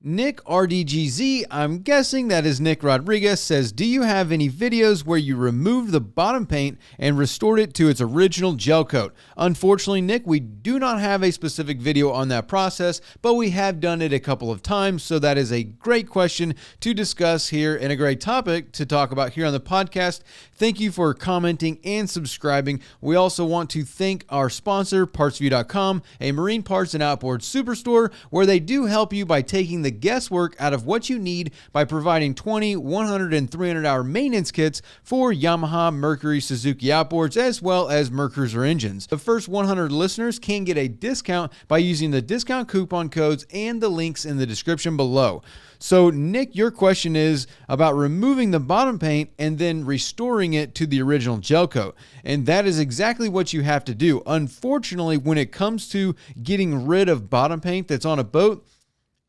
Nick RDGZ, I'm guessing that is Nick Rodriguez, says, do you have any videos where you removed the bottom paint and restored it to its original gel coat? Unfortunately, Nick, we do not have a specific video on that process, but we have done it a couple of times, so that is a great question to discuss here and a great topic to talk about here on the podcast. Thank you for commenting and subscribing. We also want to thank our sponsor, PartsView.com, a marine parts and outboard superstore, where they do help you by taking the guesswork out of what you need by providing 20, 100, and 300-hour maintenance kits for Yamaha, Mercury, Suzuki outboards, as well as Mercruiser engines. The first 100 listeners can get a discount by using the discount coupon codes and the links in the description below. So, Nick, your question is about removing the bottom paint and then restoring it to the original gel coat. And that is exactly what you have to do. Unfortunately, when it comes to getting rid of bottom paint that's on a boat,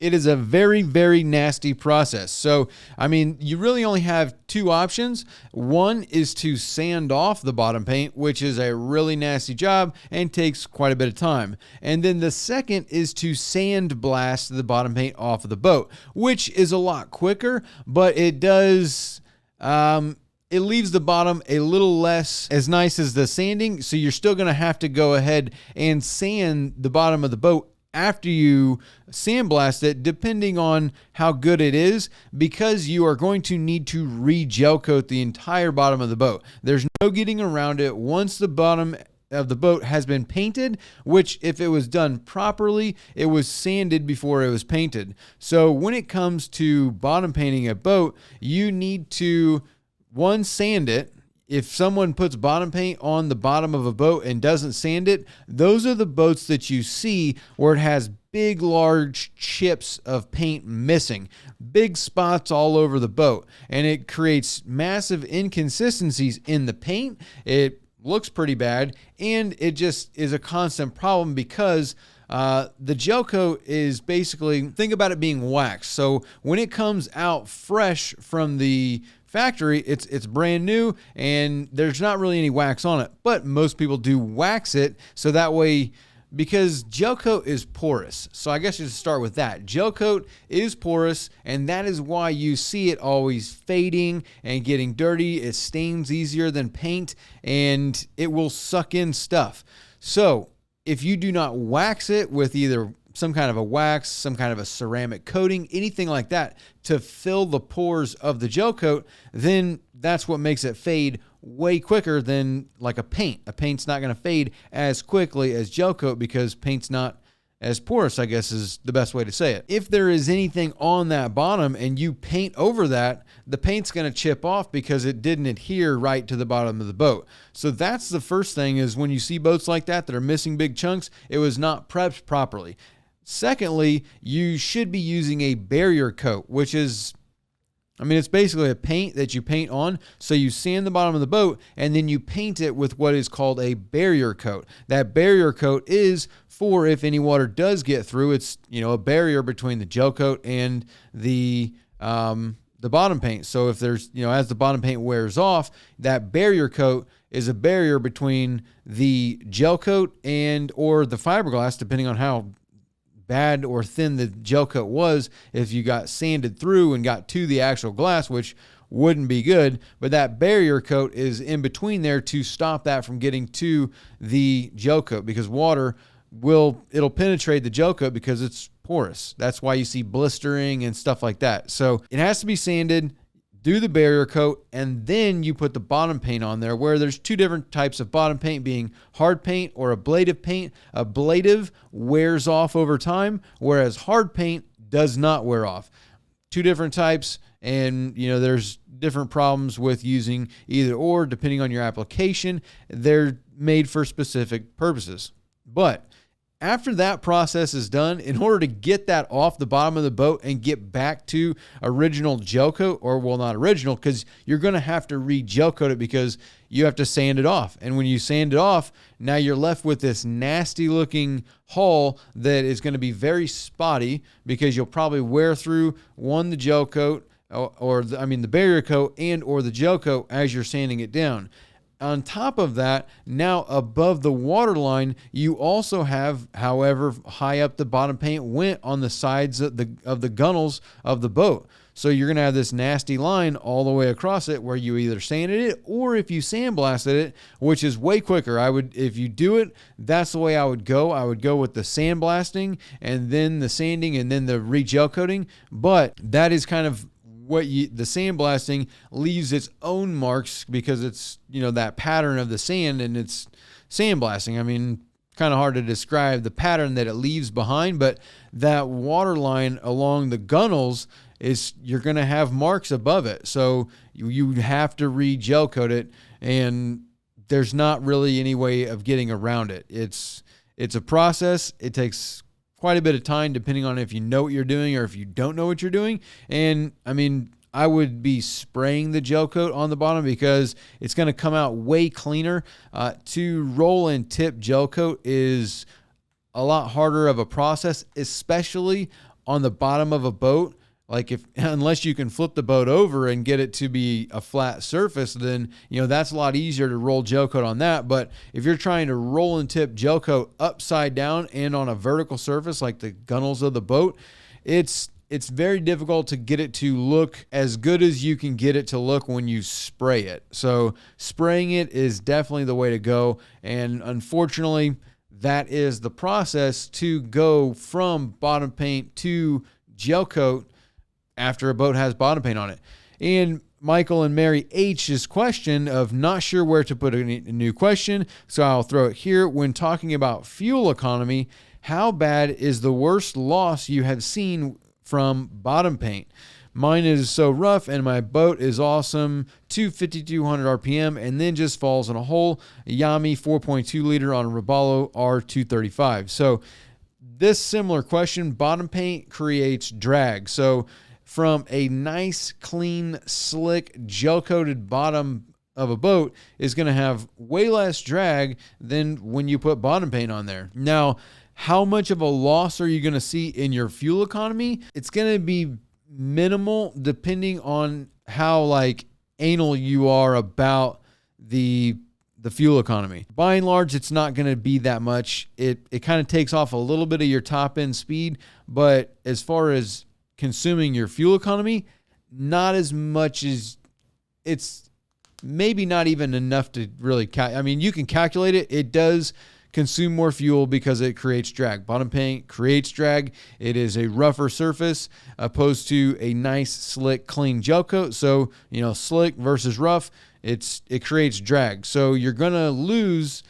it is a very, very nasty process. So, I mean, you really only have two options. One is to sand off the bottom paint, which is a really nasty job and takes quite a bit of time. And then the second is to sand blast the bottom paint off of the boat, which is a lot quicker, but it does... it leaves the bottom a little less as nice as the sanding, so you're still going to have to go ahead and sand the bottom of the boat after you sandblast it, depending on how good it is, because you are going to need to re-gel coat the entire bottom of the boat. There's no getting around it once the bottom of the boat has been painted, which if it was done properly, it was sanded before it was painted. So when it comes to bottom painting a boat, you need to, one, sand it. If someone puts bottom paint on the bottom of a boat and doesn't sand it, those are the boats that you see where it has big, large chips of paint missing, big spots all over the boat, and it creates massive inconsistencies in the paint. It looks pretty bad, and it just is a constant problem because the gel coat is basically, think about it being wax. So when it comes out fresh from the factory, it's brand new and there's not really any wax on it, but most people do wax it so that way, because gel coat is porous. So I guess you should start with that. Gel coat is porous, and that is why you see it always fading and getting dirty. It stains easier than paint, and it will suck in stuff. So if you do not wax it with either some kind of a wax, some kind of a ceramic coating, anything like that to fill the pores of the gel coat, then that's what makes it fade way quicker than like a paint. A paint's not going to fade as quickly as gel coat because paint's not as porous, I guess is the best way to say it. If there is anything on that bottom and you paint over that, the paint's going to chip off because it didn't adhere right to the bottom of the boat. So that's the first thing, is when you see boats like that are missing big chunks, it was not prepped properly. Secondly, you should be using a barrier coat, which is, I mean, it's basically a paint that you paint on. So you sand the bottom of the boat and then you paint it with what is called a barrier coat. That barrier coat is for if any water does get through, it's, a barrier between the gel coat and the bottom paint. So if there's, as the bottom paint wears off, that barrier coat is a barrier between the gel coat and or the fiberglass, depending on how bad or thin the gel coat was. If you got sanded through and got to the actual glass, which wouldn't be good, but that barrier coat is in between there to stop that from getting to the gel coat, because water it'll penetrate the gel coat because it's porous. That's why you see blistering and stuff like that. So it has to be sanded, do the barrier coat, and then you put the bottom paint on there, where there's two different types of bottom paint, being hard paint or ablative paint. Ablative wears off over time, whereas hard paint does not wear off. Two different types, and there's different problems with using either or depending on your application. They're made for specific purposes. But after that process is done, in order to get that off the bottom of the boat and get back to original gel coat, or well, not original, because you're going to have to re-gel coat it because you have to sand it off. And when you sand it off, now you're left with this nasty looking hull that is going to be very spotty because you'll probably wear through the gel coat the barrier coat and or the gel coat as you're sanding it down. on top of that, now above the water line, you also have however high up the bottom paint went on the sides of the gunnels of the boat. So you're going to have this nasty line all the way across it where you either sanded it, or if you sandblasted it, which is way quicker. If you do it, that's the way I would go. I would go with the sandblasting and then the sanding and then the re-gel coating. But that is kind of the sandblasting leaves its own marks because it's, that pattern of the sand and it's sandblasting. I mean, kind of hard to describe the pattern that it leaves behind, but that water line along the gunnels you're going to have marks above it. So you have to re-gel coat it, and there's not really any way of getting around it. It's a process. It takes quite a bit of time depending on if you know what you're doing or if you don't know what you're doing. And I mean, I would be spraying the gel coat on the bottom because it's going to come out way cleaner. To roll and tip gel coat is a lot harder of a process, especially on the bottom of a boat. Like unless you can flip the boat over and get it to be a flat surface, then, that's a lot easier to roll gel coat on that. But if you're trying to roll and tip gel coat upside down and on a vertical surface like the gunnels of the boat, it's very difficult to get it to look as good as you can get it to look when you spray it. So spraying it is definitely the way to go. And unfortunately, that is the process to go from bottom paint to gel coat after a boat has bottom paint on it. And Michael and Mary H's question of not sure where to put a new question, so I'll throw it here. When talking about fuel economy, how bad is the worst loss you have seen from bottom paint? Mine is so rough and my boat is awesome to 5,200 RPM and then just falls in a hole. Yami 4.2 liter on a Robalo R235. So this similar question, bottom paint creates drag. So from a nice, clean, slick, gel-coated bottom of a boat is going to have way less drag than when you put bottom paint on there. Now, how much of a loss are you going to see in your fuel economy? It's going to be minimal depending on how anal you are about the fuel economy. By and large, it's not going to be that much. It kind of takes off a little bit of your top end speed, but as far as consuming your fuel economy, not as much as it's maybe not even enough to really you can calculate it. It does consume more fuel because it creates drag. Bottom paint creates drag. It is a rougher surface opposed to a nice, slick, clean gel coat. So, slick versus rough, it creates drag. So you're going to lose,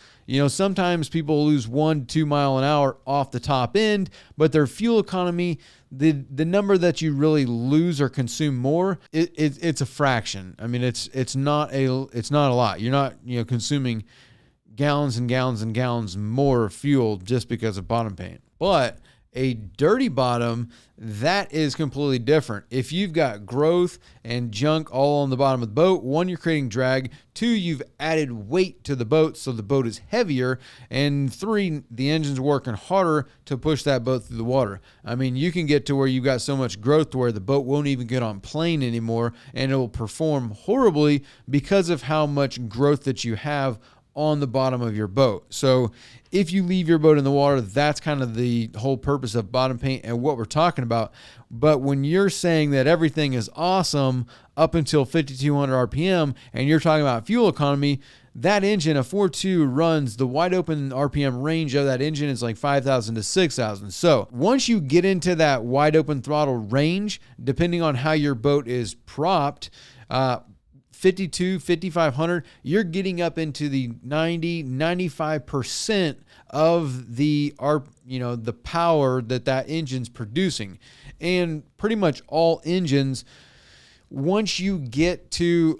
sometimes people lose 1 to 2 miles an hour off the top end, but their fuel economy, the number that you really lose or consume more, it's a fraction. I mean, it's not a lot. You're not, consuming gallons and gallons and gallons more fuel just because of bottom paint. But a dirty bottom, that is completely different. If you've got growth and junk all on the bottom of the boat, 1, you're creating drag. 2, you've added weight to the boat, so the boat is heavier. And 3, the engine's working harder to push that boat through the water. I mean, you can get to where you've got so much growth to where the boat won't even get on plane anymore, and it will perform horribly because of how much growth that you have on the bottom of your boat. So if you leave your boat in the water, that's kind of the whole purpose of bottom paint and what we're talking about. But when you're saying that everything is awesome up until 5,200 RPM and you're talking about fuel economy, that engine, a 4.2, runs the wide open RPM range of that engine is like 5,000 to 6,000. So once you get into that wide open throttle range, depending on how your boat is propped, 52, 5,500, you're getting up into the 90, 95% of the the power that engine's producing. And pretty much all engines, once you get to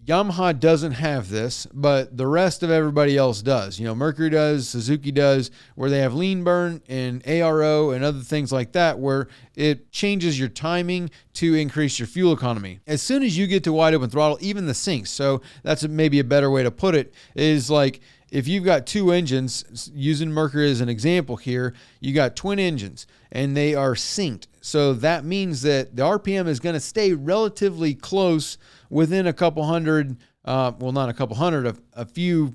Yamaha doesn't have this, but the rest of everybody else does. Mercury does, Suzuki does, where they have lean burn and ARO and other things like that, where it changes your timing to increase your fuel economy. As soon as you get to wide open throttle, even the sinks, so that's maybe a better way to put it, is if you've got 2 engines, using Mercury as an example here, you got twin engines and they are synced. So that means that the RPM is going to stay relatively close within a couple hundred well, not a couple hundred, a few,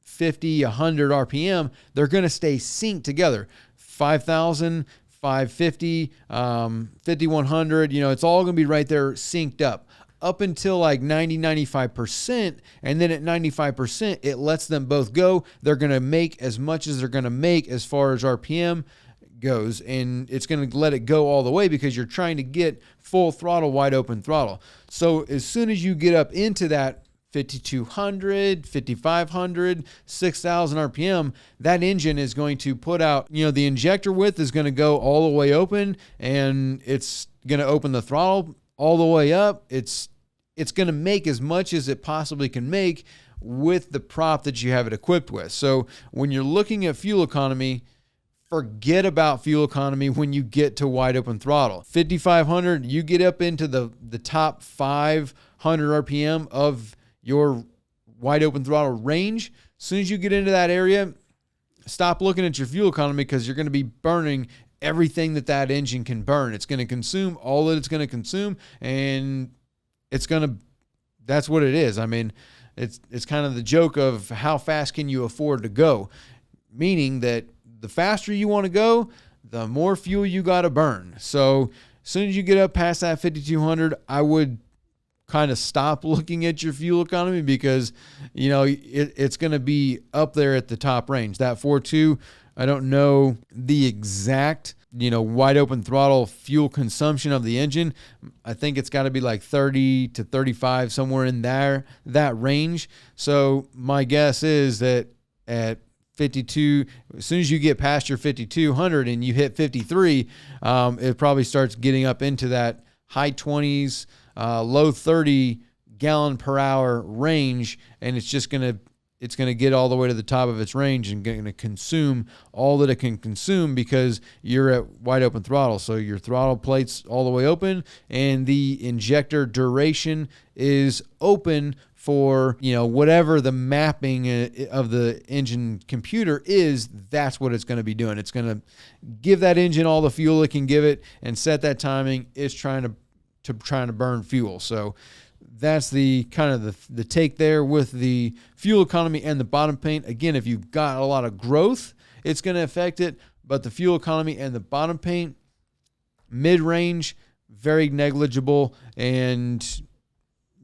50, 100 RPM, they're going to stay synced together. 5,000, 550, 5,100, it's all going to be right there synced up until like 90, 95%. And then at 95%, it lets them both go. They're going to make as much as they're going to make as far as RPM goes, and it's going to let it go all the way because you're trying to get full throttle, wide open throttle. So as soon as you get up into that 5,200, 5,500, 6,000 RPM, that engine is going to put out, the injector width is going to go all the way open, and it's going to open the throttle all the way up. It's going to make as much as it possibly can make with the prop that you have it equipped with. So when you're looking at fuel economy, forget about fuel economy when you get to wide open throttle. 5,500, you get up into the top 500 RPM of your wide open throttle range. As soon as you get into that area, stop looking at your fuel economy because you're going to be burning everything that engine can burn. It's going to consume all that it's going to consume, and that's what it is. I mean, it's kind of the joke of how fast can you afford to go, meaning that the faster you want to go, the more fuel you got to burn. So as soon as you get up past that 5,200, I would kind of stop looking at your fuel economy because, it's going to be up there at the top range. That 4.2, I don't know the exact, wide open throttle fuel consumption of the engine. I think it's got to be like 30 to 35, somewhere in there, that range. So my guess is that at 52, as soon as you get past your 5,200 and you hit 53, it probably starts getting up into that high 20s, low 30 gallon per hour range, and it's going to get all the way to the top of its range and going to consume all that it can consume because you're at wide open throttle. So your throttle plate's all the way open, and the injector duration is open for, whatever the mapping of the engine computer is. That's what it's going to be doing. It's going to give that engine all the fuel it can give it and set that timing. It's trying to burn fuel. So that's the kind of the take there with the fuel economy and the bottom paint. Again, if you've got a lot of growth, it's going to affect it, but the fuel economy and the bottom paint, mid-range, very negligible, and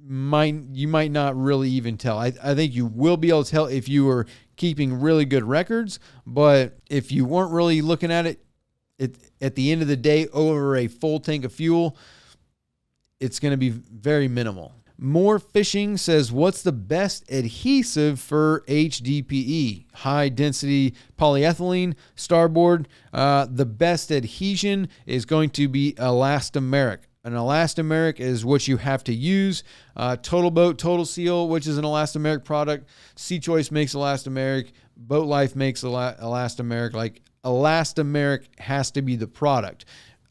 you might not really even tell. I think you will be able to tell if you were keeping really good records, but if you weren't really looking at it, at the end of the day, over a full tank of fuel, it's going to be very minimal. More Fishing says, what's the best adhesive for HDPE? High density polyethylene, starboard. The best adhesion is going to be elastomeric. An elastomeric is what you have to use. Total Boat, Total Seal, which is an elastomeric product. Sea Choice makes elastomeric. Boat Life makes elastomeric. Like, elastomeric has to be the product.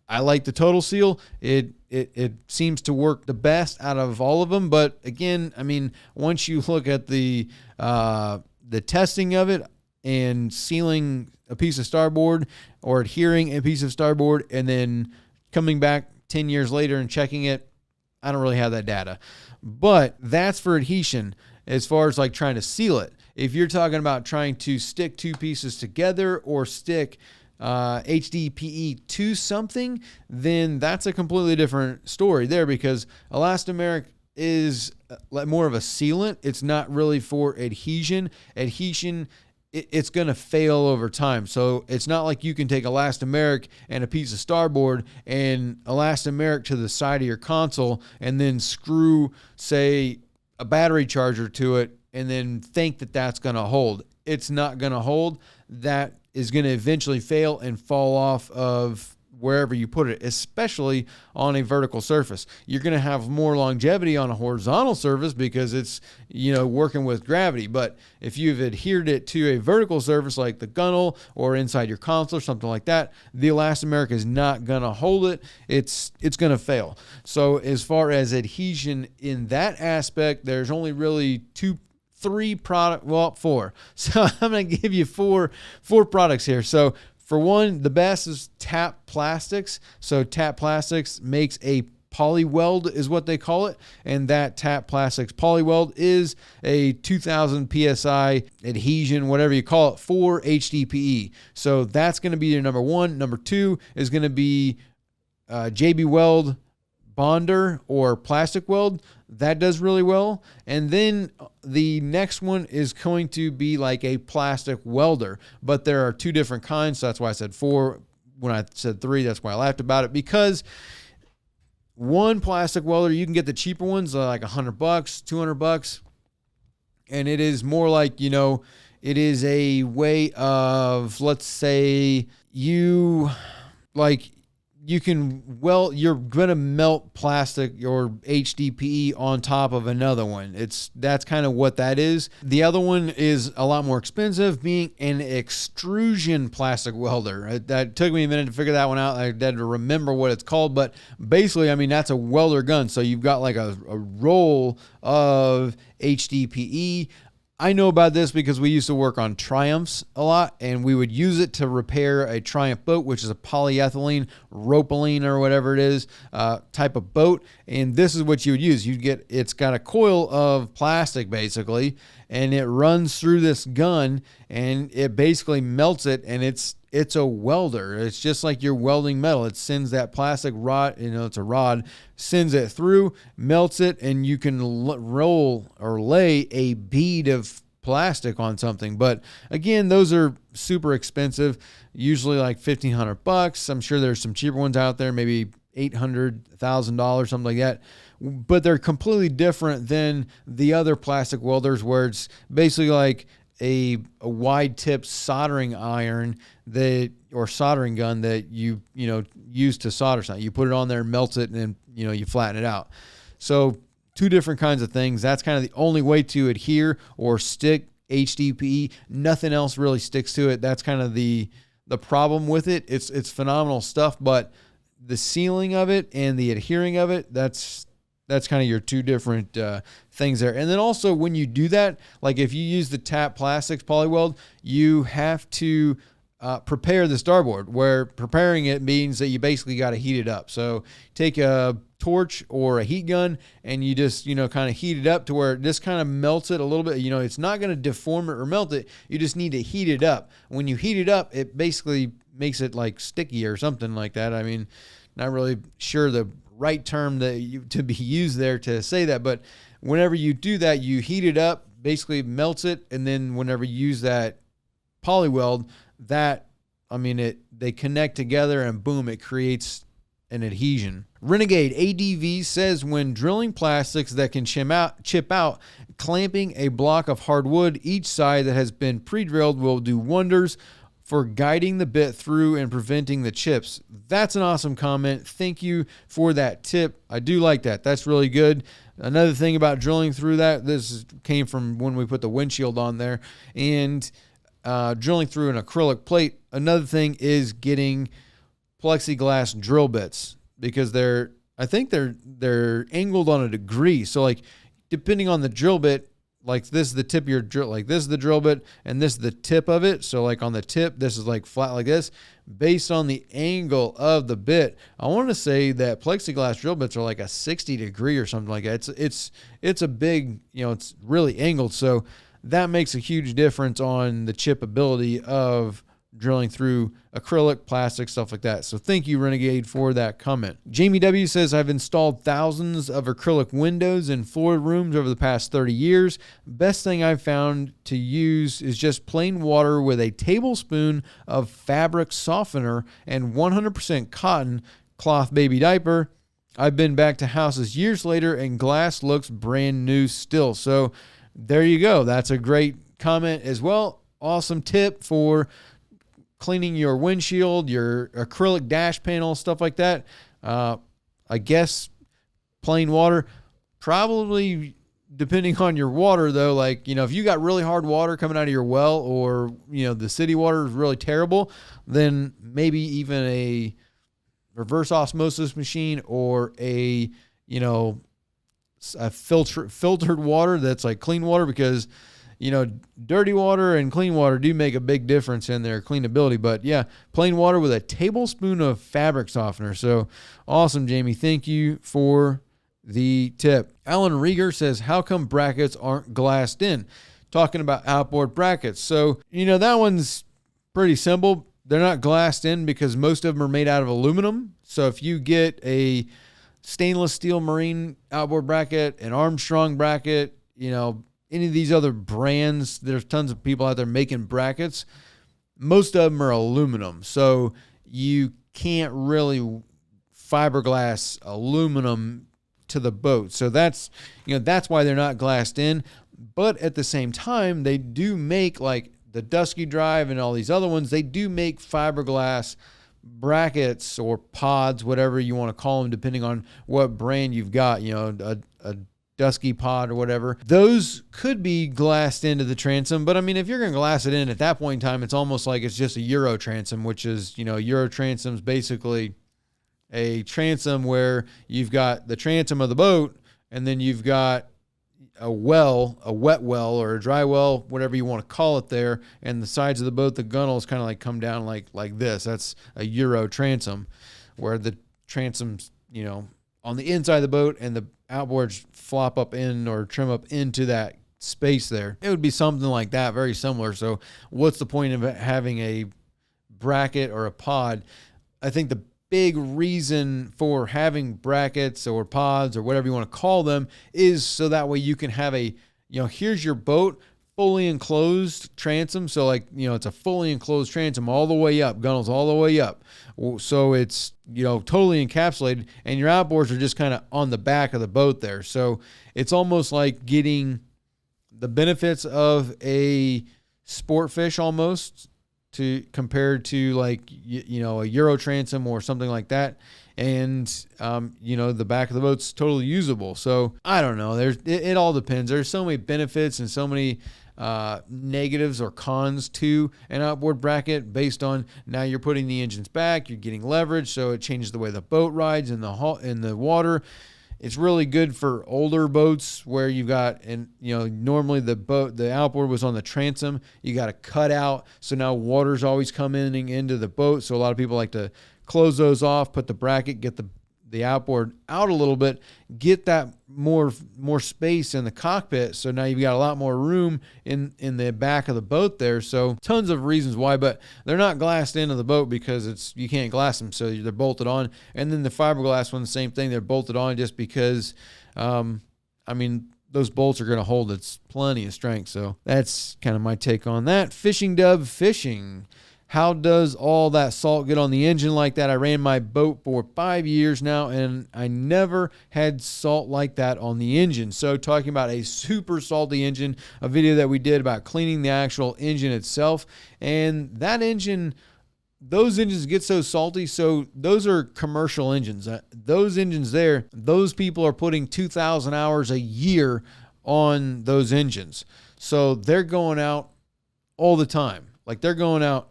I like the Total Seal. It seems to work the best out of all of them. But again, I mean, once you look at the testing of it and sealing a piece of starboard or adhering a piece of starboard and then coming back 10 years later and checking it, I don't really have that data. But that's for adhesion as far as like trying to seal it. If you're talking about trying to stick two pieces together or stick HDPE to something, then that's a completely different story there, because elastomeric is more of a sealant. It's not really for adhesion. Adhesion, it's going to fail over time. So it's not like you can take elastomeric and a piece of starboard and elastomeric to the side of your console and then screw, say, a battery charger to it and then think that that's going to hold. It's not going to hold. That is going to eventually fail and fall off of wherever you put it, especially on a vertical surface. You're going to have more longevity on a horizontal surface because it's, working with gravity. But if you've adhered it to a vertical surface like the gunnel or inside your console or something like that, the elastomeric is not going to hold it. It's going to fail. So as far as adhesion in that aspect, there's only really four. So I'm going to give you four products here. So for one, the best is Tap Plastics. So Tap Plastics makes a poly weld is what they call it. And that Tap Plastics poly weld is a 2000 PSI adhesion, whatever you call it, for HDPE. So that's going to be your number one. Number two is going to be JB Weld Bonder or plastic weld. That does really well. And then the next one is going to be like a plastic welder, but there are two different kinds. So that's why I said 4. When I said 3, that's why I laughed about it, because one plastic welder, you can get the cheaper ones, like $100, $200. And it is more like, it is a way of, let's say you can you're going to melt plastic or HDPE on top of another one. That's kind of what that is. The other one is a lot more expensive, being an extrusion plastic welder. That took me a minute to figure that one out. I had to remember what it's called, but basically, that's a welder gun. So you've got like a roll of HDPE. I know about this because we used to work on Triumphs a lot, and we would use it to repair a Triumph boat, which is a polyethylene, ropaline, or whatever it is, type of boat. And this is what you would use. It's got a coil of plastic basically, and it runs through this gun, and it basically melts it, and it's a welder. It's just like you're welding metal. It sends that plastic rod, it's a rod, sends it through, melts it, and you can roll or lay a bead of plastic on something. But again, those are super expensive, usually like $1,500. I'm sure there's some cheaper ones out there, maybe $800, $1,000, something like that. But they're completely different than the other plastic welders, where it's basically like a wide tip soldering iron or soldering gun that you use to solder something. You put it on there, melts it, and then you flatten it out. So two different kinds of things. That's kind of the only way to adhere or stick HDPE. Nothing else really sticks to it. That's kind of the problem with it. It's phenomenal stuff, but the sealing of it and the adhering of it, that's kind of your two different things there. And then also when you do that, like if you use the Tap Plastics polyweld, you have to prepare the starboard, where preparing it means that you basically got to heat it up. So take a torch or a heat gun, and you just, kind of heat it up to where it just kind of melts it a little bit. It's not going to deform it or melt it. You just need to heat it up. When you heat it up, it basically makes it like sticky or something like that. Not really sure the right term to be used there to say that, but whenever you do that, you heat it up, basically melts it, and then whenever you use that polyweld, they connect together, and boom, it creates an adhesion. Renegade ADV says, when drilling plastics that can chip out, clamping a block of hardwood each side that has been pre-drilled will do wonders for guiding the bit through and preventing the chips. That's an awesome comment. Thank you for that tip. I do like that. That's really good. Another thing about drilling through that, this came from when we put the windshield on there, and drilling through an acrylic plate. Another thing is getting plexiglass drill bits, because I think they're angled on a degree. So like depending on the drill bit, like this is the tip of your drill, like this is the drill bit, and this is the tip of it. So like on the tip, this is like flat like this. Based on the angle of the bit, I want to say that plexiglass drill bits are like a 60 degree or something like that. It's a big, it's really angled. So that makes a huge difference on the chip ability of drilling through acrylic, plastic, stuff like that. So thank you, Renegade, for that comment. Jamie W says, I've installed thousands of acrylic windows in floor rooms over the past 30 years. Best thing I've found to use is just plain water with a tablespoon of fabric softener and 100% cotton cloth baby diaper. I've been back to houses years later, and glass looks brand new still. So there you go. That's a great comment as well. Awesome tip for cleaning your windshield, your acrylic dash panel, stuff like that. I guess plain water, probably depending on your water though. Like, if you got really hard water coming out of your well, or, the city water is really terrible, then maybe even a reverse osmosis machine, or a filtered water that's like clean water, because dirty water and clean water do make a big difference in their cleanability. But yeah, plain water with a tablespoon of fabric softener. So awesome, Jamie. Thank you for the tip. Alan Rieger says, how come brackets aren't glassed in? Talking about outboard brackets. So, that one's pretty simple. They're not glassed in because most of them are made out of aluminum. So if you get a stainless steel marine outboard bracket, an Armstrong bracket, any of these other brands, there's tons of people out there making brackets. Most of them are aluminum. So you can't really fiberglass aluminum to the boat. So that's why they're not glassed in. But at the same time, they do make, like the Dusky Drive and all these other ones, they do make fiberglass brackets or pods, whatever you want to call them, depending on what brand you've got, a Dusky pod or whatever. Those could be glassed into the transom. But I mean, if you're going to glass it in at that point in time, it's almost like it's just a Euro transom, which is, Euro transom's basically a transom where you've got the transom of the boat and then you've got a wet well or a dry well, whatever you want to call it there, and the sides of the boat, the gunnels kind of like come down like this. That's a Euro transom, where the transom's, on the inside of the boat and the outboards flop up in or trim up into that space there. It would be something like that, very similar. So what's the point of having a bracket or a pod? I think the big reason for having brackets or pods or whatever you want to call them is so that way you can have a, here's your boat, fully enclosed transom. So it's a fully enclosed transom all the way up, gunnels all the way up. So it's, totally encapsulated, and your outboards are just kind of on the back of the boat there. So it's almost like getting the benefits of a sport fish almost, compared to a Euro transom or something like that. And, the back of the boat's totally usable. So I don't know. It all depends. There's so many benefits and so many negatives or cons to an outboard bracket based on, now you're putting the engines back, you're getting leverage. So it changes the way the boat rides in the water. It's really good for older boats where you've got, normally the outboard was on the transom. You got to cut out. So now water's always coming into the boat. So a lot of people like to close those off, put the bracket, get the outboard out a little bit, get that more space in the cockpit. So now you've got a lot more room in the back of the boat there. So tons of reasons why, but they're not glassed into the boat because you can't glass them. So they're bolted on. And then the fiberglass one, the same thing. They're bolted on just because, those bolts are going to hold its plenty of strength. So that's kind of my take on that. Fishing Dub Fishing. How does all that salt get on the engine like that? I ran my boat for 5 years now, and I never had salt like that on the engine. So talking about a super salty engine, a video that we did about cleaning the actual engine itself. And that engine, those engines get so salty. So those are commercial engines. Those engines there, those people are putting 2,000 hours a year on those engines. So they're going out all the time. Like they're going out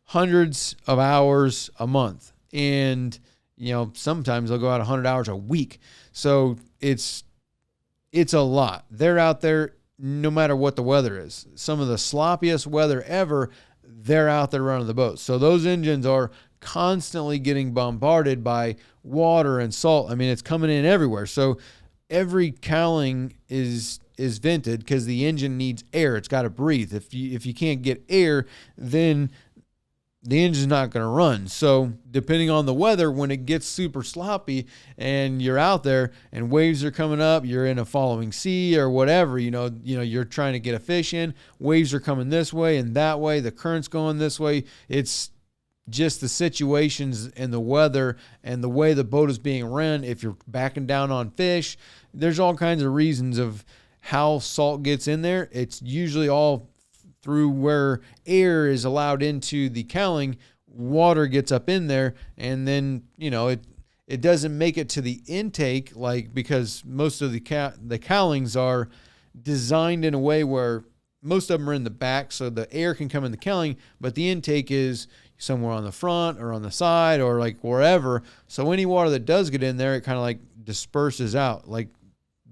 hundreds of hours a month, and sometimes they'll go out 100 hours a week. So it's a lot. They're out there no matter what the weather is. Some of the sloppiest weather ever, they're out there running the boat. So those engines are constantly getting bombarded by water and salt. I mean, it's coming in everywhere. So every cowling is vented because the engine needs air. It's got to breathe. If you can't get air, then the engine's not going to run. So depending on the weather, when it gets super sloppy and you're out there and waves are coming up, you're in a following sea or whatever, you're trying to get a fish in, waves are coming this way and that way, the current's going this way. It's just the situations and the weather and the way the boat is being run. If you're backing down on fish, there's all kinds of reasons of how salt gets in there. It's usually all through where air is allowed into the cowling, water gets up in there, and then, it doesn't make it to the intake, because most of the cowlings are designed in a way where most of them are in the back, so the air can come in the cowling, but the intake is somewhere on the front or on the side or wherever. So any water that does get in there, it kind of disperses out.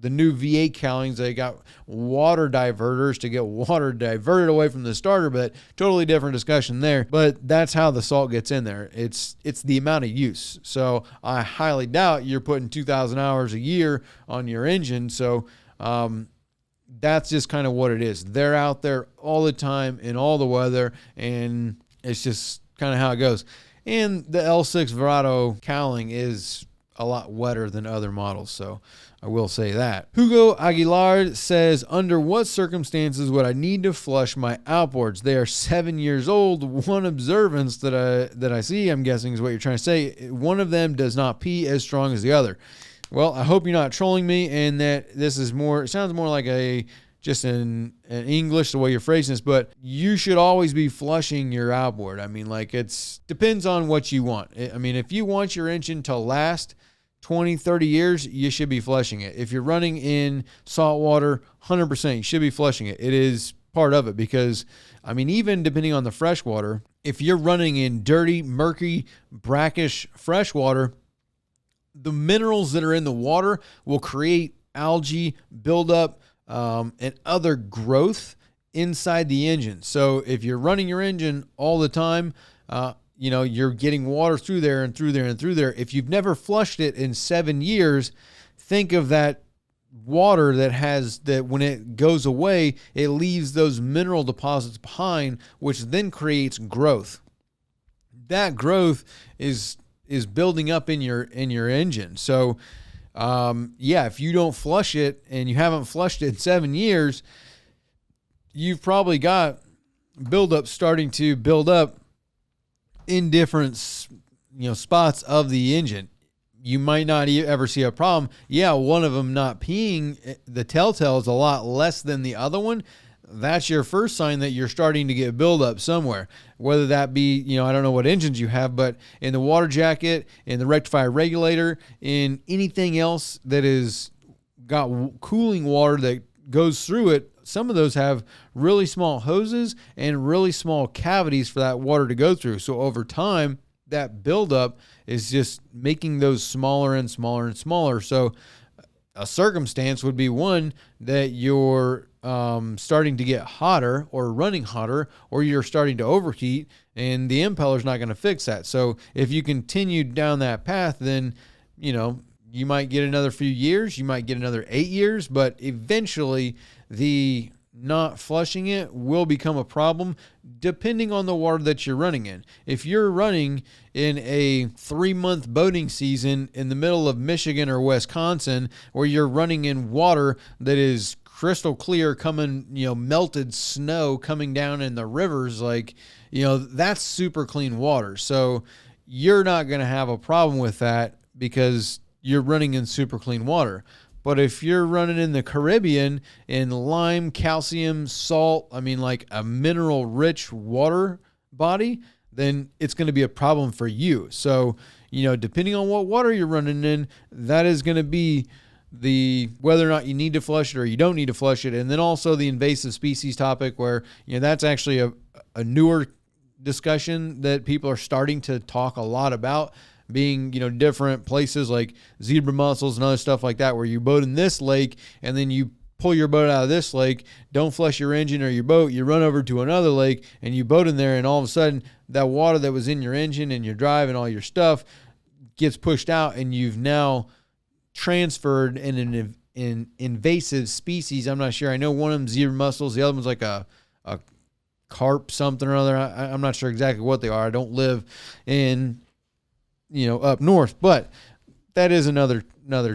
the new V8 cowlings, they got water diverters to get water diverted away from the starter, but totally different discussion there. But that's how the salt gets in there. It's the amount of use. So I highly doubt you're putting 2,000 hours a year on your engine. So that's just kind of what it is. They're out there all the time in all the weather, and it's just kind of how it goes. And the L6 Verado cowling is a lot wetter than other models, so I will say that. Hugo Aguilar says, under what circumstances would I need to flush my outboards? They are 7 years old. One observance that I see, I'm guessing is what you're trying to say, one of them does not pee as strong as the other. Well, I hope you're not trolling me and that this is more, it sounds more like just in English, the way you're phrasing this, but you should always be flushing your outboard. I mean, like, depends on what you want. I mean, if you want your engine to last 20, 30 years, you should be flushing it. If you're running in salt water, 100%, you should be flushing it. It is part of it because, I mean, even depending on the freshwater, if you're running in dirty, murky, brackish freshwater, the minerals that are in the water will create algae buildup, and other growth inside the engine. So if you're running your engine all the time, you're getting water through there and through there and through there. If you've never flushed it in 7 years, think of that water that when it goes away, it leaves those mineral deposits behind, which then creates growth. That growth is building up in your engine. So if you don't flush it and you haven't flushed it in 7 years, you've probably got buildup starting to build up in different, spots of the engine. You might not ever see a problem. Yeah, one of them not peeing, the telltale is a lot less than the other one. That's your first sign that you're starting to get buildup somewhere. Whether that be, I don't know what engines you have, but in the water jacket, in the rectifier regulator, in anything else that is got cooling water that goes through it, some of those have really small hoses and really small cavities for that water to go through. So over time, that buildup is just making those smaller and smaller and smaller. So a circumstance would be one that you're starting to get hotter or running hotter, or you're starting to overheat, and the impeller's not going to fix that. So if you continue down that path, then, you might get another few years, you might get another 8 years, but eventually the not flushing it will become a problem depending on the water that you're running in. If you're running in a 3-month boating season in the middle of Michigan or Wisconsin, where you're running in water that is crystal clear, coming, melted snow coming down in the rivers, that's super clean water. So you're not going to have a problem with that because you're running in super clean water. But if you're running in the Caribbean in lime, calcium, salt, like a mineral rich water body, then it's going to be a problem for you. So, depending on what water you're running in, that is going to be whether or not you need to flush it or you don't need to flush it. And then also the invasive species topic, where, that's actually a newer discussion that people are starting to talk a lot about, being, different places like zebra mussels and other stuff like that, where you boat in this lake and then you pull your boat out of this lake, don't flush your engine or your boat, you run over to another lake and you boat in there, and all of a sudden that water that was in your engine and your drive and all your stuff gets pushed out, and you've now transferred in an invasive species. I'm not sure. I know one of them zebra mussels, the other one's like a carp something or other. I'm not sure exactly what they are. I don't live in up north, but that is another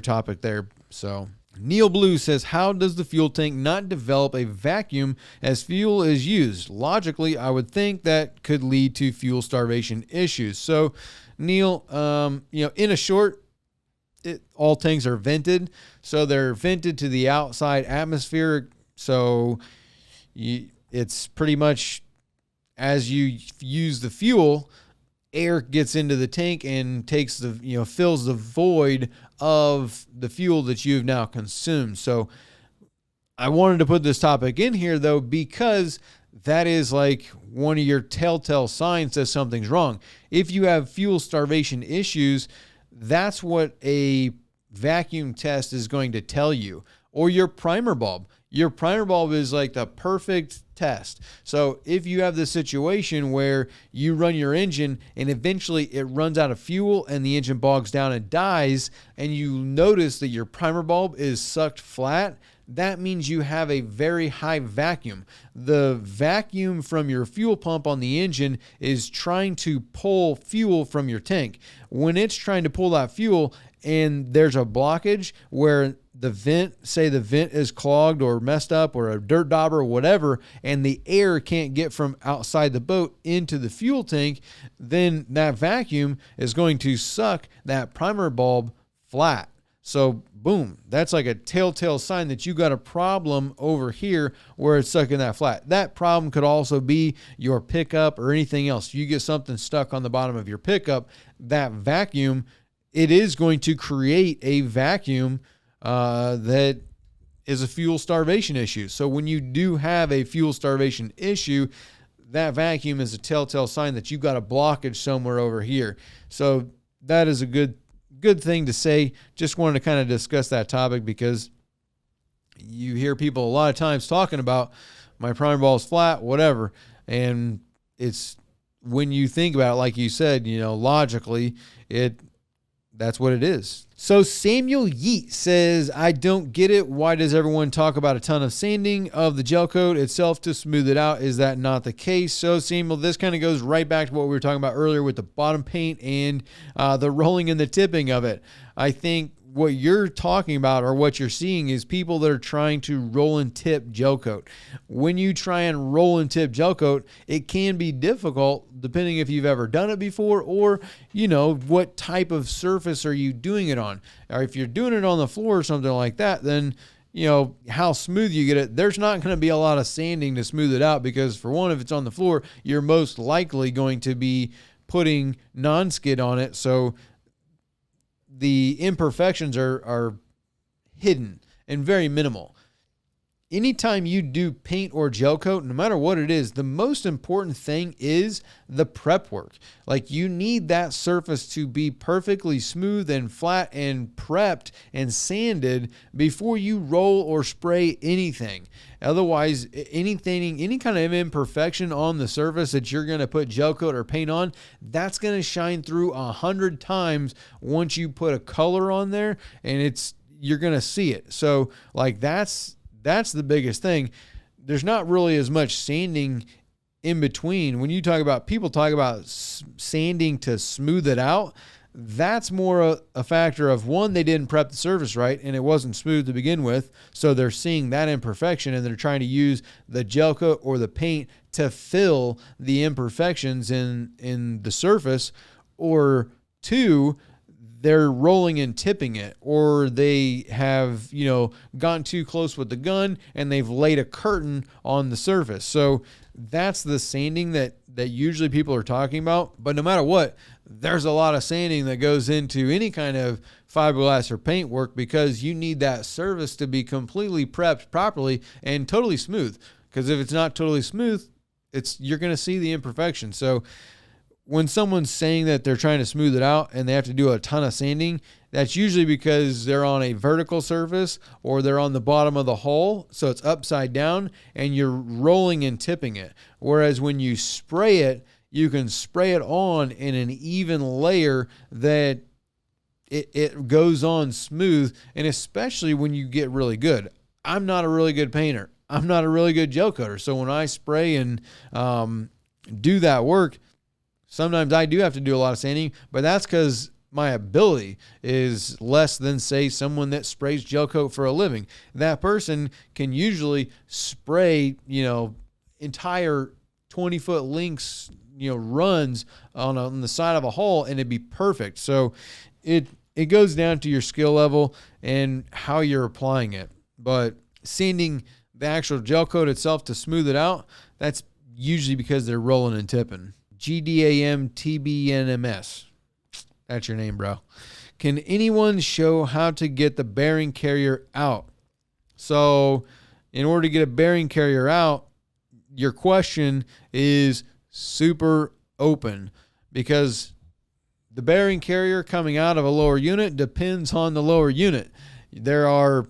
topic there. So Neil Blue says, how does the fuel tank not develop a vacuum as fuel is used? Logically, I would think that could lead to fuel starvation issues. So Neil, in a short, all tanks are vented. So they're vented to the outside atmosphere. So it's pretty much as you use the fuel, air gets into the tank and takes fills the void of the fuel that you've now consumed. So I wanted to put this topic in here though, because that is like one of your telltale signs that something's wrong. If you have fuel starvation issues, that's what a vacuum test is going to tell you, or your primer bulb. Your primer bulb is like the perfect test. So if you have this situation where you run your engine and eventually it runs out of fuel and the engine bogs down and dies, and you notice that your primer bulb is sucked flat, that means you have a very high vacuum. The vacuum from your fuel pump on the engine is trying to pull fuel from your tank. When it's trying to pull that fuel and there's a blockage where the vent, say the vent is clogged or messed up or a dirt dauber or whatever, and the air can't get from outside the boat into the fuel tank, then that vacuum is going to suck that primer bulb flat. So boom, that's like a telltale sign that you got a problem over here where it's sucking that flat. That problem could also be your pickup or anything else. If you get something stuck on the bottom of your pickup, that vacuum, it is going to create a vacuum that is a fuel starvation issue. So when you do have a fuel starvation issue, that vacuum is a telltale sign that you've got a blockage somewhere over here. So that is a good thing to say. Just wanted to kind of discuss that topic because you hear people a lot of times talking about my primer bulb's flat, whatever. And it's, when you think about it, like you said, logically, that's what it is. So Samuel Yeet says, I don't get it. Why does everyone talk about a ton of sanding of the gel coat itself to smooth it out? Is that not the case? So Samuel, this kind of goes right back to what we were talking about earlier with the bottom paint and the rolling and the tipping of it. I think what you're talking about or what you're seeing is people that are trying to roll and tip gel coat. When you try and roll and tip gel coat, it can be difficult depending if you've ever done it before or, what type of surface are you doing it on. Or if you're doing it on the floor or something like that, then how smooth you get it, there's not going to be a lot of sanding to smooth it out because, for one, if it's on the floor, you're most likely going to be putting non-skid on it. So the imperfections are hidden and very minimal. Anytime you do paint or gel coat, no matter what it is, the most important thing is the prep work. Like, you need that surface to be perfectly smooth and flat and prepped and sanded before you roll or spray anything. Otherwise, any kind of imperfection on the surface that you're going to put gel coat or paint on, that's going to shine through 100 times once you put a color on there, and you're going to see it. So like that's the biggest thing. There's not really as much sanding in between. When people talk about sanding to smooth it out, that's more a factor of, one, they didn't prep the surface right and it wasn't smooth to begin with. So they're seeing that imperfection and they're trying to use the gel coat or the paint to fill the imperfections in the surface. Or two, they're rolling and tipping it, or they have, gone too close with the gun and they've laid a curtain on the surface. So that's the sanding that usually people are talking about. But no matter what, there's a lot of sanding that goes into any kind of fiberglass or paint work because you need that surface to be completely prepped properly and totally smooth. Because if it's not totally smooth, you're going to see the imperfection. So when someone's saying that they're trying to smooth it out and they have to do a ton of sanding, that's usually because they're on a vertical surface or they're on the bottom of the hull, so it's upside down, and you're rolling and tipping it. Whereas when you spray it, you can spray it on in an even layer that it goes on smooth, and especially when you get really good. I'm not a really good painter. I'm not a really good gel coater. So when I spray and do that work, sometimes I do have to do a lot of sanding, but that's because my ability is less than, say, someone that sprays gel coat for a living. That person can usually spray, entire 20-foot lengths, runs on the side of a hull, and it'd be perfect. So it goes down to your skill level and how you're applying it. But sanding the actual gel coat itself to smooth it out, that's usually because they're rolling and tipping. GDAMTBNMS. That's your name, bro. Can anyone show how to get the bearing carrier out? So in order to get a bearing carrier out, your question is super open because the bearing carrier coming out of a lower unit depends on the lower unit. There are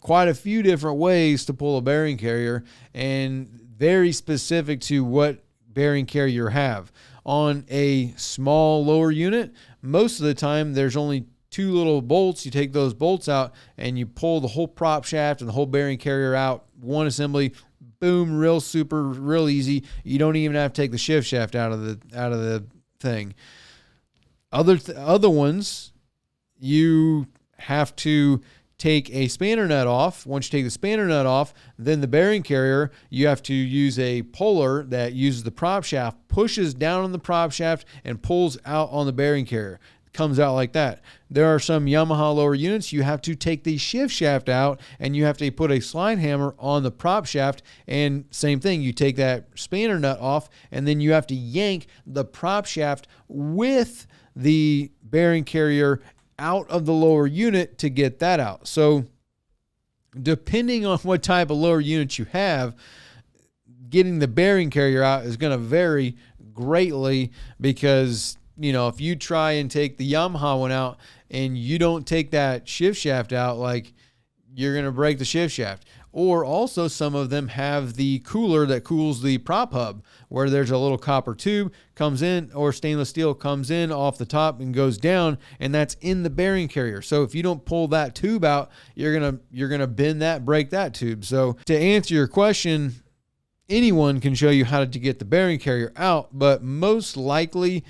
quite a few different ways to pull a bearing carrier, and very specific to what bearing carrier you have. On a small lower unit, most of the time there's only two little bolts. You take those bolts out and you pull the whole prop shaft and the whole bearing carrier out, one assembly, boom, real easy. You don't even have to take the shift shaft out of the thing. Other ones, you have to take a spanner nut off. Once you take the spanner nut off, then the bearing carrier, you have to use a puller that uses the prop shaft, pushes down on the prop shaft and pulls out on the bearing carrier. It comes out like that. There are some Yamaha lower units, you have to take the shift shaft out and you have to put a slide hammer on the prop shaft, and same thing, you take that spanner nut off and then you have to yank the prop shaft with the bearing carrier out of the lower unit to get that out. So depending on what type of lower unit you have, getting the bearing carrier out is going to vary greatly, because, you know, if you try and take the Yamaha one out and you don't take that shift shaft out, like, you're going to break the shift shaft. Or also, some of them have the cooler that cools the prop hub, where there's a little copper tube comes in, or stainless steel comes in off the top and goes down, and that's in the bearing carrier. So if you don't pull that tube out, you're gonna bend that, break that tube. So to answer your question, anyone can show you how to get the bearing carrier out, but most likely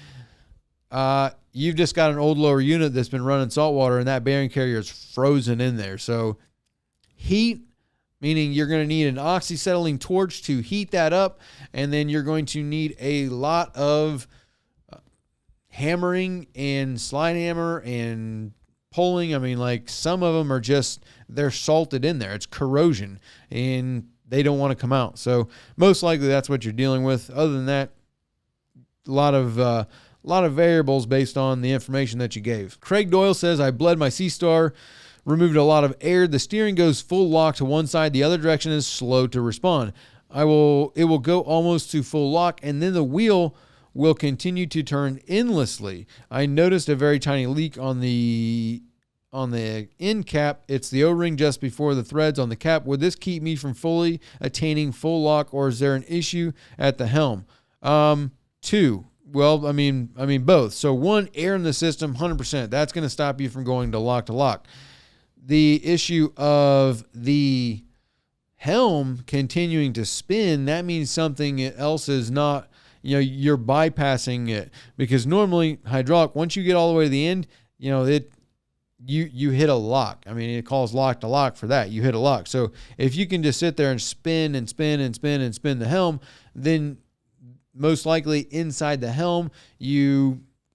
you've just got an old lower unit that's been running salt water and that bearing carrier is frozen in there. So heat, meaning you're going to need an oxyacetylene torch to heat that up, and then you're going to need a lot of hammering and slide hammer and pulling. I mean, like, some of them are just, they're salted in there. It's corrosion and they don't want to come out. So most likely that's what you're dealing with. Other than that, a lot of variables based on the information that you gave. Craig Doyle says, I bled my C-Star, removed a lot of air. The steering goes full lock to one side. The other direction is slow to respond. It will go almost to full lock, and then the wheel will continue to turn endlessly. I noticed a very tiny leak on the end cap. It's the O-ring just before the threads on the cap. Would this keep me from fully attaining full lock, or is there an issue at the helm? Two. Well, I mean both. So one, air in the system, 100%. That's going to stop you from going to lock. The issue of the helm continuing to spin, that means something else is not, you're bypassing it, because normally hydraulic, once you get all the way to the end, you hit a lock. I mean, it calls lock to lock for that. You hit a lock. So if you can just sit there and spin and spin and spin and spin the helm, then most likely inside the helm,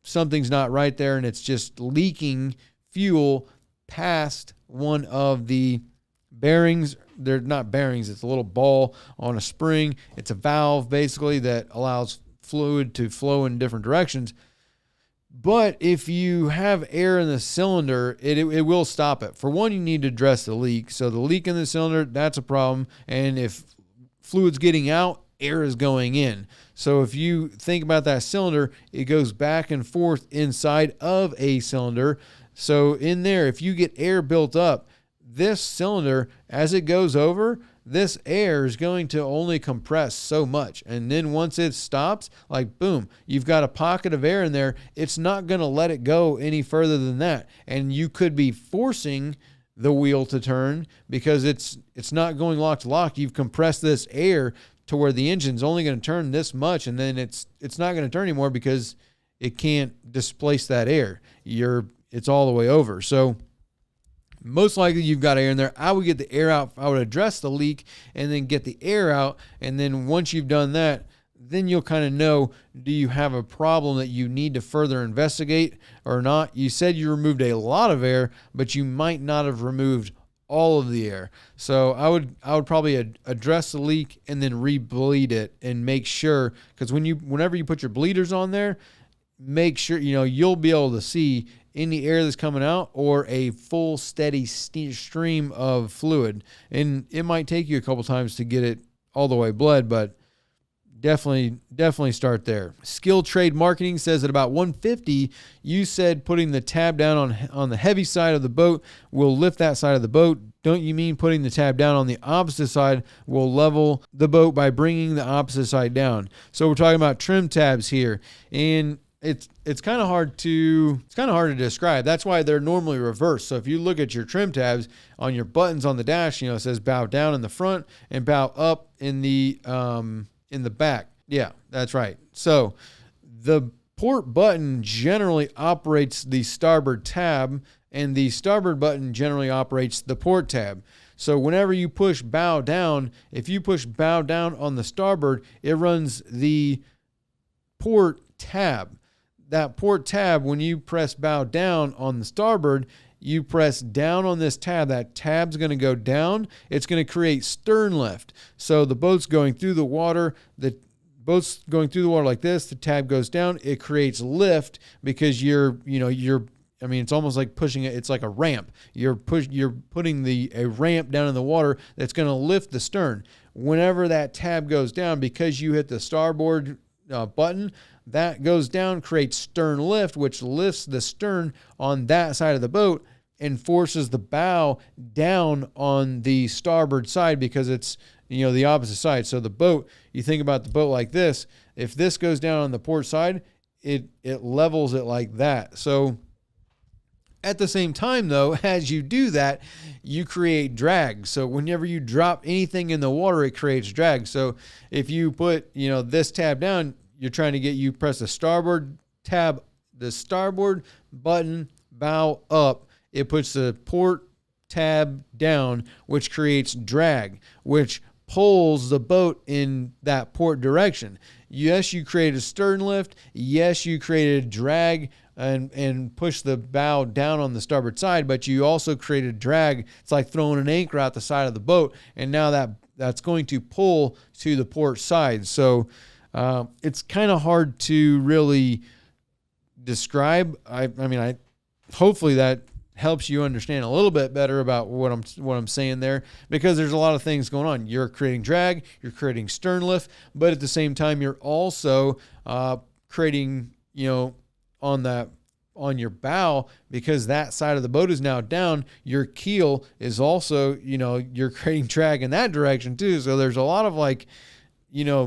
something's not right there, and it's just leaking fuel past one of the bearings. They're not bearings. It's a little ball on a spring. It's a valve basically that allows fluid to flow in different directions. But if you have air in the cylinder, it will stop it. For one, you need to address the leak. So the leak in the cylinder, that's a problem. And if fluid's getting out, air is going in. So if you think about that cylinder, it goes back and forth inside of a cylinder. So in there, if you get air built up, this cylinder, as it goes over, this air is going to only compress so much. And then once it stops, like boom, you've got a pocket of air in there. It's not going to let it go any further than that. And you could be forcing the wheel to turn because it's not going lock to lock. You've compressed this air to where the engine's only going to turn this much, and then it's not going to turn anymore because it can't displace that air. It's all the way over. So most likely you've got air in there. I would get the air out. I would address the leak and then get the air out. And then once you've done that, then you'll kind of know, do you have a problem that you need to further investigate or not? You said you removed a lot of air, but you might not have removed all of the air. So I would probably address the leak and then re-bleed it and make sure, because whenever you put your bleeders on there, make sure you'll be able to see any air that's coming out or a full steady stream of fluid. And it might take you a couple times to get it all the way bled, but definitely start there. Skill Trade Marketing says at about 150, you said putting the tab down on the heavy side of the boat will lift that side of the boat. Don't you mean putting the tab down on the opposite side will level the boat by bringing the opposite side down? So we're talking about trim tabs here, and it's kind of hard to describe. That's why they're normally reversed. So if you look at your trim tabs on your buttons on the dash, it says bow down in the front and bow up in the back. Yeah, that's right. So the port button generally operates the starboard tab, and the starboard button generally operates the port tab. So whenever you push bow down, if you push bow down on the starboard, it runs the port tab. That port tab, when you press bow down on the starboard, you press down on this tab, that tab's going to go down. It's going to create stern lift. So the boat's going through the water, like this, the tab goes down, it creates lift because it's almost like pushing it. It's like a ramp. You're putting a ramp down in the water that's going to lift the stern. Whenever that tab goes down, because you hit the starboard button, that goes down, creates stern lift, which lifts the stern on that side of the boat and forces the bow down on the starboard side because it's the opposite side. So the boat, you think about the boat like this. If this goes down on the port side, it levels it like that. So at the same time, though, as you do that, you create drag. So whenever you drop anything in the water, it creates drag. So if you put, this tab down, you're trying to you press the starboard tab, the starboard button, bow up. It puts the port tab down, which creates drag, which pulls the boat in that port direction. Yes, you create a stern lift. Yes, you created drag and push the bow down on the starboard side, but you also created drag. It's like throwing an anchor out the side of the boat, and now that's going to pull to the port side. So it's kind of hard to really describe. I hopefully that helps you understand a little bit better about what I'm saying there, because there's a lot of things going on. You're creating drag, you're creating stern lift, but at the same time, you're also creating, on your bow, because that side of the boat is now down, your keel is also, you're creating drag in that direction too. So there's a lot of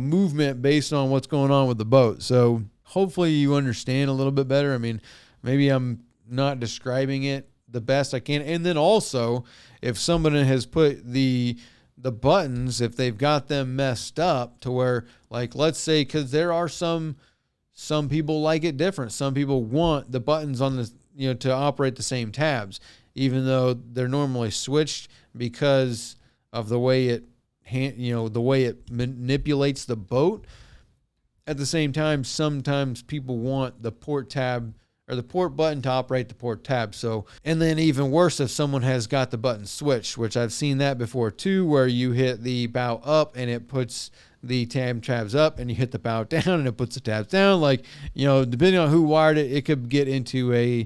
movement based on what's going on with the boat. So hopefully you understand a little bit better. Maybe I'm not describing it the best I can. And then also, if somebody has put the buttons, if they've got them messed up to where, let's say, because there are some people like it different. Some people want the buttons on the, to operate the same tabs, even though they're normally switched because of the way it manipulates the boat. At the same time, sometimes people want the port tab or the port button to operate the port tab. So, and then even worse if someone has got the button switched, which I've seen that before too, where you hit the bow up and it puts the tabs up, and you hit the bow down and it puts the tabs down. Depending on who wired it, it could get into a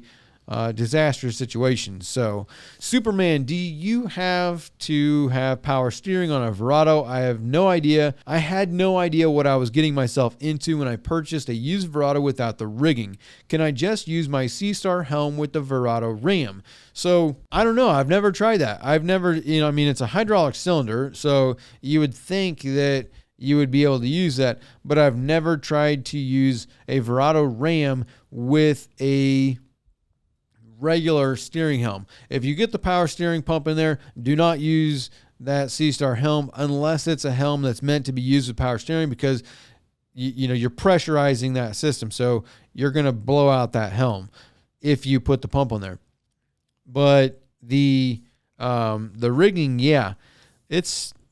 disastrous situation. So, Superman, do you have to have power steering on a Verado? I have no idea. I had no idea what I was getting myself into when I purchased a used Verado without the rigging. Can I just use my C-Star helm with the Verado ram? So, I don't know. I've never tried that. I've never, it's a hydraulic cylinder, so you would think that you would be able to use that, but I've never tried to use a Verado ram with a regular steering helm. If you get the power steering pump in there, do not use that C-Star helm unless it's a helm that's meant to be used with power steering, because you're pressurizing that system, so you're going to blow out that helm if you put the pump on there. But the rigging,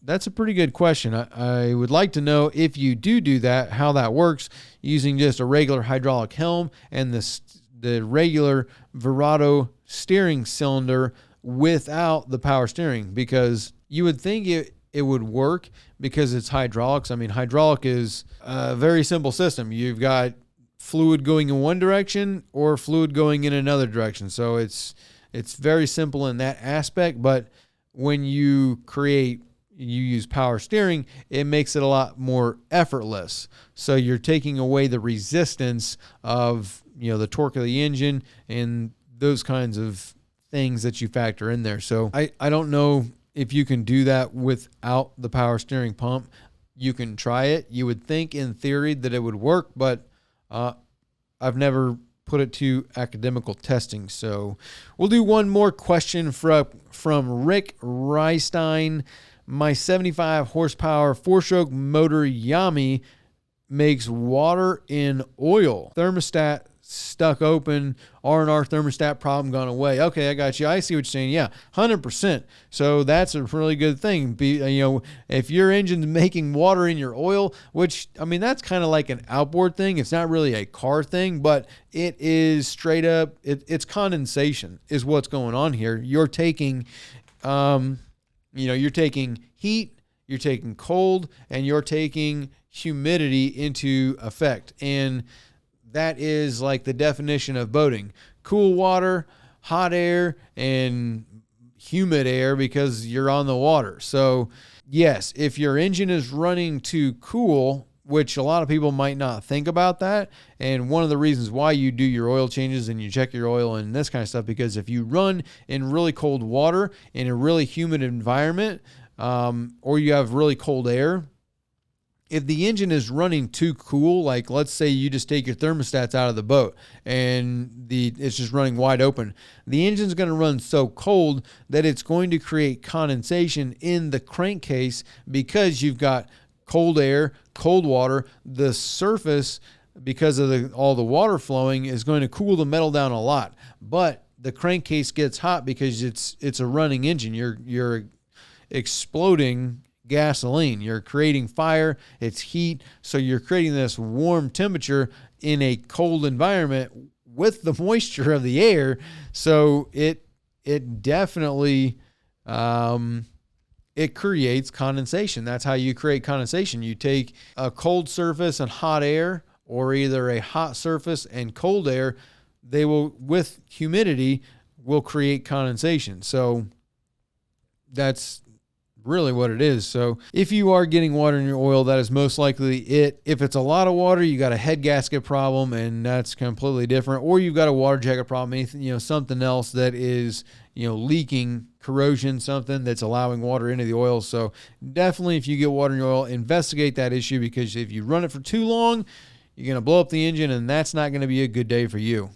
that's a pretty good question. I would like to know, if you do that, how that works using just a regular hydraulic helm and the regular Verado steering cylinder without the power steering, because you would think it would work because it's hydraulics. Hydraulic is a very simple system. You've got fluid going in one direction or fluid going in another direction. So it's very simple in that aspect. But when you create you use power steering, it makes it a lot more effortless. So you're taking away the resistance of, the torque of the engine and those kinds of things that you factor in there. So I don't know if you can do that without the power steering pump. You can try it. You would think in theory that it would work, but I've never put it to academical testing. So we'll do one more question from Rick Reistein. My 75 horsepower 4-stroke motor Yami makes water in oil. Thermostat stuck open. R&R thermostat problem gone away. Okay, I got you. I see what you're saying. Yeah, 100%. So that's a really good thing. If your engine's making water in your oil, which, that's kind of like an outboard thing. It's not really a car thing, but it is straight up, it's condensation is what's going on here. You're taking, you're taking heat, you're taking cold, and you're taking humidity into effect. And that is like the definition of boating. Cool water, hot air, and humid air because you're on the water. So yes, if your engine is running too cool, which a lot of people might not think about that, and one of the reasons why you do your oil changes and you check your oil and this kind of stuff, because if you run in really cold water in a really humid environment, or you have really cold air, if the engine is running too cool, like let's say you just take your thermostats out of the boat and it's just running wide open, the engine's going to run so cold that it's going to create condensation in the crankcase because you've got cold air, cold water. The surface, because of all the water flowing, is going to cool the metal down a lot. But the crankcase gets hot because it's a running engine. You're exploding gasoline. You're creating fire. It's heat. So you're creating this warm temperature in a cold environment with the moisture of the air. So it definitely, it creates condensation. That's how you create condensation. You take a cold surface and hot air, or either a hot surface and cold air. They will, with humidity, will create condensation. So that's really what it is. So if you are getting water in your oil, that is most likely it. If it's a lot of water, you got a head gasket problem, and that's completely different. Or you've got a water jacket problem, anything, something else that is, leaking, corrosion, something that's allowing water into the oil. So definitely, if you get water in your oil, investigate that issue, because if you run it for too long, you're going to blow up the engine, and that's not going to be a good day for you.